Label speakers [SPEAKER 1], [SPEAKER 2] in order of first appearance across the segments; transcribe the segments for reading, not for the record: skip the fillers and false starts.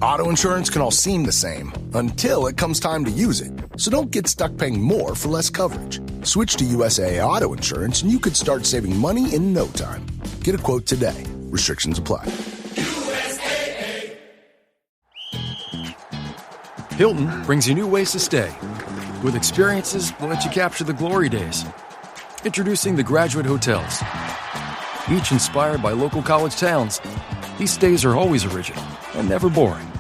[SPEAKER 1] Auto insurance can all seem the same until it comes time to use it. So don't get stuck paying more for less coverage. Switch to USAA Auto Insurance and you could start saving money in no time. Get a quote today. Restrictions apply.
[SPEAKER 2] USAA.
[SPEAKER 3] Hilton brings you new ways to stay. With experiences that let you capture the glory days. Introducing the Graduate Hotels. Each inspired by local college towns, these stays are always original and never boring.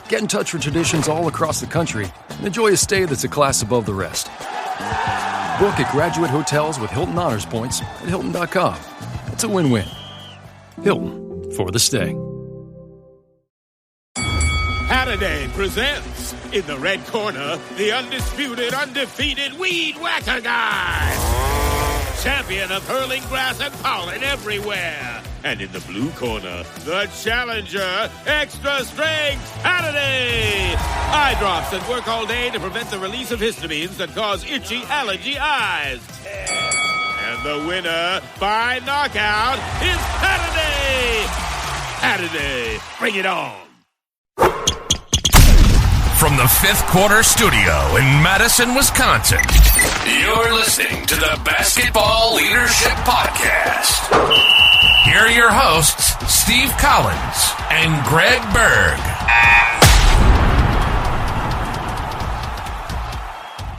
[SPEAKER 3] Get in touch with traditions all across the country and enjoy a stay that's a class above the rest. Book at Graduate Hotels with Hilton Honors Points at Hilton.com. It's a win-win. Hilton, for the stay.
[SPEAKER 4] Halliday presents, in the red corner, the undisputed, undefeated Weed Whacker Guy. Champion of hurling grass and pollen everywhere. And in the blue corner, the challenger, extra strength Halliday. Eye drops that work all day to prevent the release of histamines that cause itchy allergy eyes. And the winner by knockout is Halliday. Halliday, bring it on.
[SPEAKER 2] From the Fifth Quarter Studio in Madison, Wisconsin, you're listening to the Basketball Leadership Podcast. Here are your hosts, Steve Collins and Greg Berg.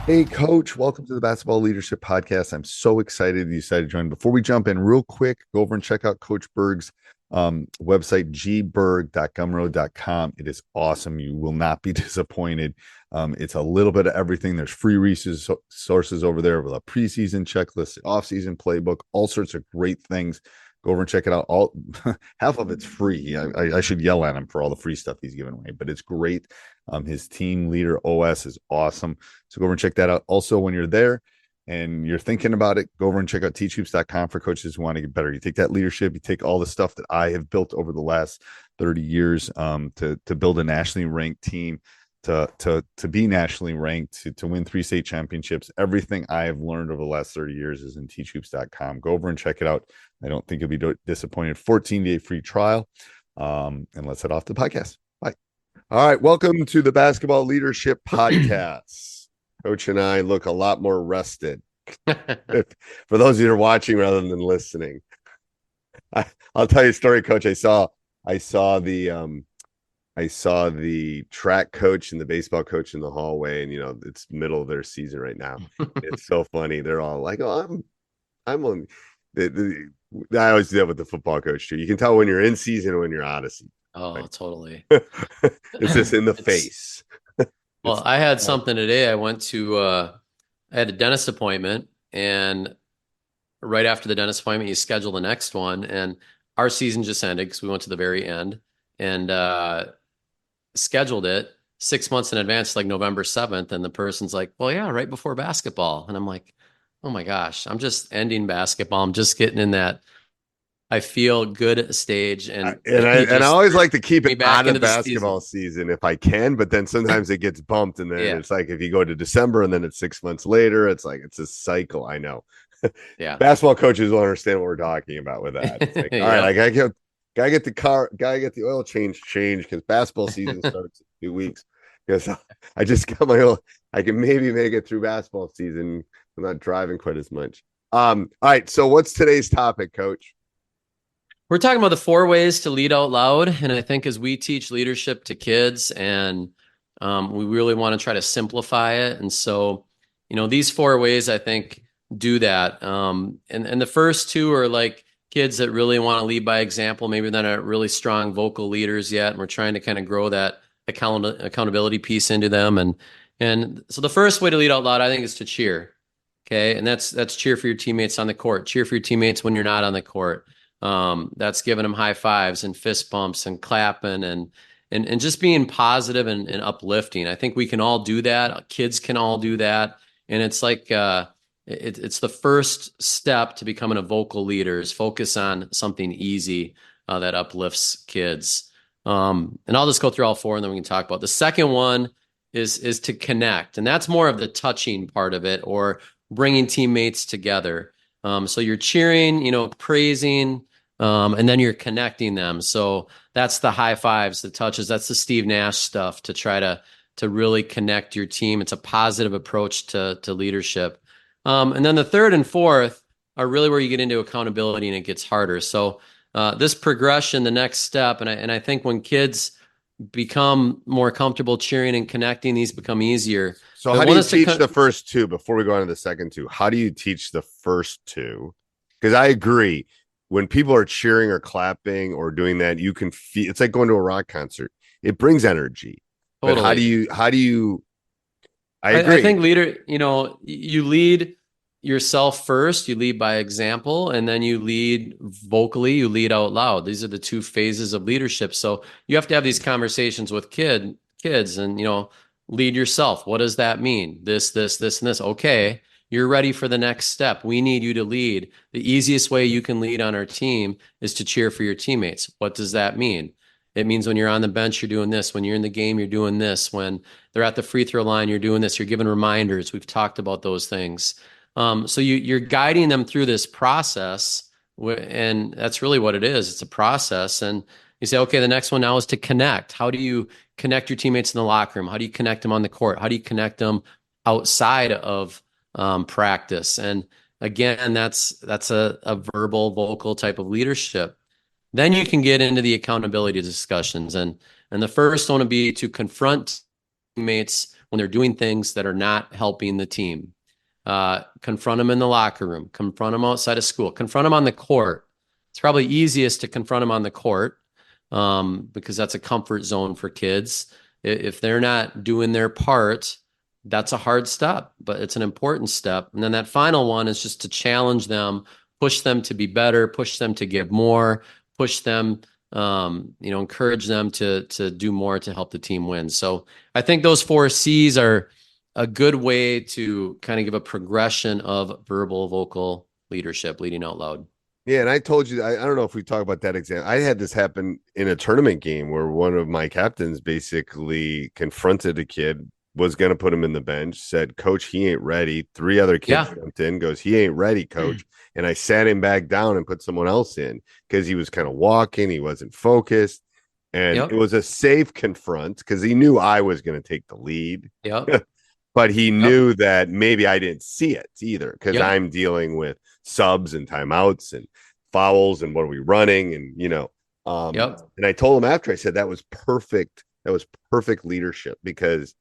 [SPEAKER 5] Hey, Coach. Welcome to the Basketball Leadership Podcast. I'm so excited you decided to join. Before we jump in, real quick, go over and check out Coach Berg's website, gberg.gumroad.com. It is awesome. You will not be disappointed. It's a little bit of everything. There's free resources over there with a preseason checklist, off-season playbook, all sorts of great things. Go over and check it out. All half of it's free. I should yell at him for all the free stuff he's giving away, but it's great. His team leader OS is awesome. So go over and check that out. Also, when you're there and you're thinking about it, go over and check out teachhoops.com for coaches who want to get better. You take that leadership, you take all the stuff that I have built over the last 30 years to build a nationally ranked team, to be nationally ranked, to win 3 state championships. Everything I have learned over the last 30 years is in teachhoops.com. Go over and check it out. I don't think you'll be disappointed. 14-day free trial. And let's head off to the podcast. Bye. All right. Welcome to the Basketball Leadership Podcast. Coach and I look a lot more rested. For those of you who are watching rather than listening, I'll tell you a story, Coach. I saw the track coach and the baseball coach in the hallway, and it's middle of their season right now. It's so funny. They're all like, "Oh, I'm on." I always do that with the football coach too. You can tell when you're in season and when you're out of season.
[SPEAKER 6] Oh, right? Totally.
[SPEAKER 5] It's just in the face.
[SPEAKER 6] Well, I had something today. I went to I had a dentist appointment, and right after the dentist appointment, you schedule the next one. And our season just ended because we went to the very end and scheduled it 6 months in advance, like November 7th. And the person's like, "Well, yeah, right before basketball." And I'm like, "Oh my gosh, I'm just ending basketball. I'm just getting in that I feel good stage." And
[SPEAKER 5] I always like to keep it out of basketball season if I can, but then sometimes it gets bumped, and then it's like if you go to December and then it's 6 months later, it's like it's a cycle. I know.
[SPEAKER 6] Yeah,
[SPEAKER 5] basketball coaches will understand what we're talking about with that. It's like, all right, I gotta get the oil change because basketball season starts in 2 weeks. Because I just got my oil. I can maybe make it through basketball season. I'm not driving quite as much. All right. So what's today's topic, Coach?
[SPEAKER 6] We're talking about the 4 ways to lead out loud. And I think as we teach leadership to kids, and we really want to try to simplify it. And so, these 4 ways, I think, do that. And the first 2 are like kids that really want to lead by example. Maybe they're not really strong vocal leaders yet. And we're trying to kind of grow that accountability piece into them. And so the first way to lead out loud, I think, is to cheer. Okay. And that's cheer for your teammates on the court, cheer for your teammates when you're not on the court. That's giving them high fives and fist bumps and clapping and just being positive and uplifting. I think we can all do that. Kids can all do that. And it's like, it's the first step to becoming a vocal leader, is focus on something easy that uplifts kids. And I'll just go through all 4 and then we can talk about the second one is to connect. And that's more of the touching part of it, or bringing teammates together. So you're cheering, praising, And then you're connecting them. So that's the high fives, the touches. That's the Steve Nash stuff to try to really connect your team. It's a positive approach to leadership. And then the third and fourth are really where you get into accountability and it gets harder. So this progression, the next step, and I think when kids become more comfortable cheering and connecting, these become easier.
[SPEAKER 5] So how do you teach the first two before we go on to the second two? How do you teach the first two? Because I agree, when people are cheering or clapping or doing that, you can feel it's like going to a rock concert. It brings energy.
[SPEAKER 6] Totally.
[SPEAKER 5] But how do you I agree.
[SPEAKER 6] I think you lead yourself first, you lead by example, and then you lead vocally, you lead out loud. These are the two phases of leadership. So you have to have these conversations with kids and, lead yourself. What does that mean? This, and this. Okay, you're ready for the next step. We need you to lead. The easiest way you can lead on our team is to cheer for your teammates. What does that mean? It means when you're on the bench, you're doing this. When you're in the game, you're doing this. When they're at the free throw line, you're doing this. You're giving reminders. We've talked about those things. So you're guiding them through this process, and that's really what it is. It's a process. And you say, okay, the next one now is to connect. How do you connect your teammates in the locker room? How do you connect them on the court? How do you connect them outside of practice? And again, that's a verbal, vocal type of leadership. Then you can get into the accountability discussions. And the first one would be to confront teammates when they're doing things that are not helping the team. Confront them in the locker room, confront them outside of school, confront them on the court. It's probably easiest to confront them on the court because that's a comfort zone for kids. If they're not doing their part, that's a hard step, but it's an important step. And then that final one is just to challenge them, push them to be better, push them to give more, push them, encourage them to do more to help the team win. So I think those 4 C's are a good way to kind of give a progression of verbal, vocal leadership, leading out loud.
[SPEAKER 5] Yeah, and I told you, I don't know if we talk about that example. I had this happen in a tournament game where one of my captains basically confronted a kid, was going to put him in the bench, said, "Coach, he ain't ready." 3 other kids jumped in, goes, "He ain't ready, coach." And I sat him back down and put someone else in because he was kind of walking. He wasn't focused. And it was a safe confront because he knew I was going to take the lead. But he knew that maybe I didn't see it either because I'm dealing with subs and timeouts and fouls and what are we running and and I told him after, I said that was perfect leadership because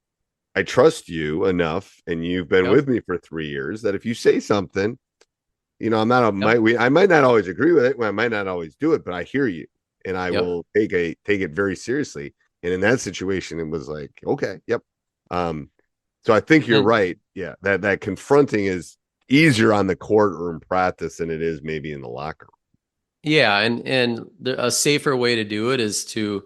[SPEAKER 5] I trust you enough and you've been with me for 3 years that if you say something, I'm not I might not always agree with it, I might not always do it, but I hear you and I will take it very seriously. And in that situation it was like, okay, so I think you're right. Yeah, that confronting is easier on the court or in practice than it is maybe in the locker room. Yeah,
[SPEAKER 6] and a safer way to do it is to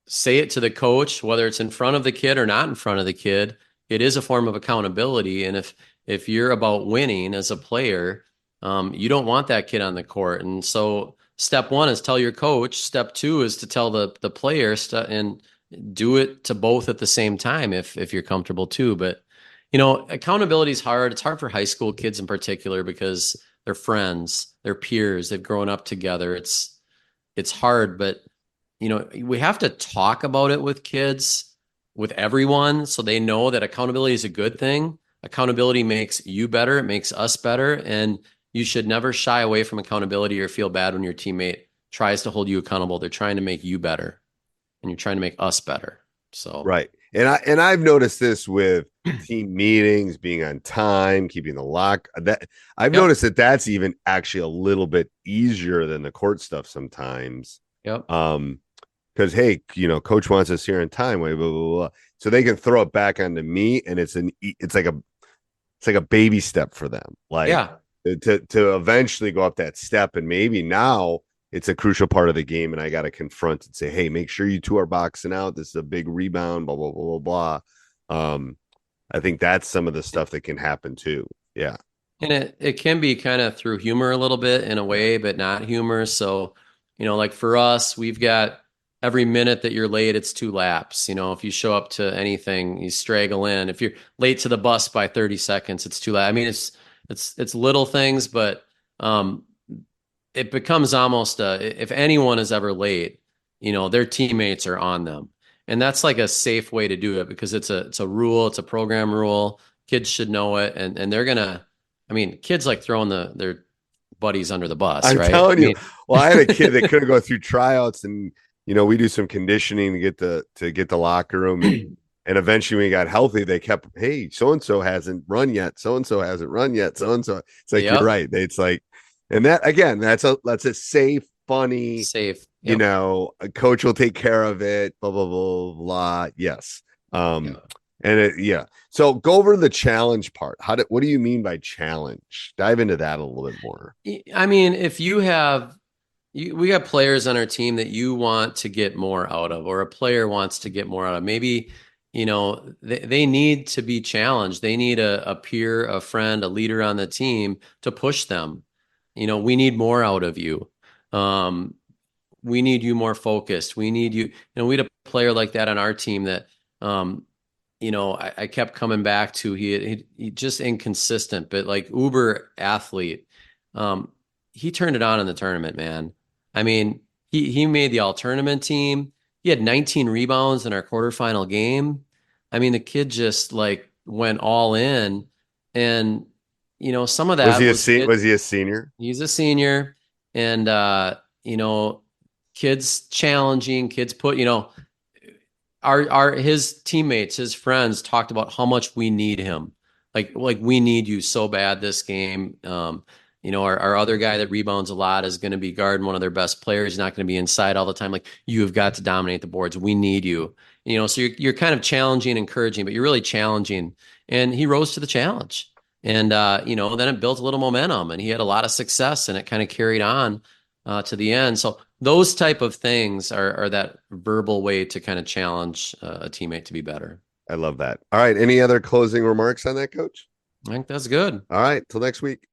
[SPEAKER 6] say it to the coach, whether it's in front of the kid or not in front of the kid. It is a form of accountability, and if you're about winning as a player, you don't want that kid on the court. And so step 1 is tell your coach. Step 2 is to tell the player and do it to both at the same time if you're comfortable too. But accountability is hard. It's hard for high school kids in particular because they're friends, they're peers, they've grown up together. It's hard, but we have to talk about it with kids, with everyone, so they know that accountability is a good thing. Accountability makes you better, it makes us better, and you should never shy away from accountability or feel bad when your teammate tries to hold you accountable. They're trying to make you better. And you're trying to make us better. So
[SPEAKER 5] right. And I've noticed this with team meetings, being on time, keeping the lock. That I've noticed that's even actually a little bit easier than the court stuff sometimes. Because hey, coach wants us here in time, blah, blah, blah, blah. So they can throw it back onto me, and it's like a baby step for them. Like to eventually go up that step, and maybe now it's a crucial part of the game, and I got to confront and say, hey, make sure you two are boxing out. This is a big rebound, blah, blah, blah, blah, blah. I think that's some of the stuff that can happen too. Yeah.
[SPEAKER 6] And it can be kind of through humor a little bit in a way, but not humor. So, like for us, we've got every minute that you're late, it's 2 laps. If you show up to anything, you straggle in. If you're late to the bus by 30 seconds, it's 2 laps. I mean, it's little things, but it becomes almost if anyone is ever late, their teammates are on them. And that's like a safe way to do it because it's a rule, it's a program rule. Kids should know it. And they're kids like throwing their buddies under the bus,
[SPEAKER 7] I'm
[SPEAKER 6] right?
[SPEAKER 7] telling you. Well, I had a kid that couldn't go through tryouts, and we do some conditioning to get the locker room, and eventually when he got healthy, they kept, hey, so and so hasn't run yet, so and so hasn't run yet, so and so. It's like You're right. It's like, and that again, that's a safe, funny,
[SPEAKER 6] Yep.
[SPEAKER 7] A coach will take care of it. Blah blah blah blah. Yes. So go over the challenge part. What do you mean by challenge? Dive into that a little bit more.
[SPEAKER 6] I mean, if we got players on our team that you want to get more out of, or a player wants to get more out of, maybe, they need to be challenged. They need a peer, a friend, a leader on the team to push them. We need more out of you. We need you more focused. We need you. We had a player like that on our team that, I kept coming back to. He just inconsistent, but like uber athlete. He turned it on in the tournament, man. I mean, he made the all tournament team. He had 19 rebounds in our quarterfinal game. I mean, the kid just like went all in, and some of that
[SPEAKER 7] was he a senior?
[SPEAKER 6] He's a senior, and kids challenging, kids put his teammates, his friends talked about how much we need him. Like we need you so bad this game. Our other guy that rebounds a lot is going to be guarding one of their best players. He's not going to be inside all the time. Like, you have got to dominate the boards. We need you. So you're kind of challenging, encouraging, but you're really challenging. And he rose to the challenge. And then it built a little momentum, and he had a lot of success, and it kind of carried on to the end. So those type of things are that verbal way to kind of challenge a teammate to be better.
[SPEAKER 7] I love that. All right. Any other closing remarks on that, Coach?
[SPEAKER 6] I think that's good.
[SPEAKER 7] All right. Till next week.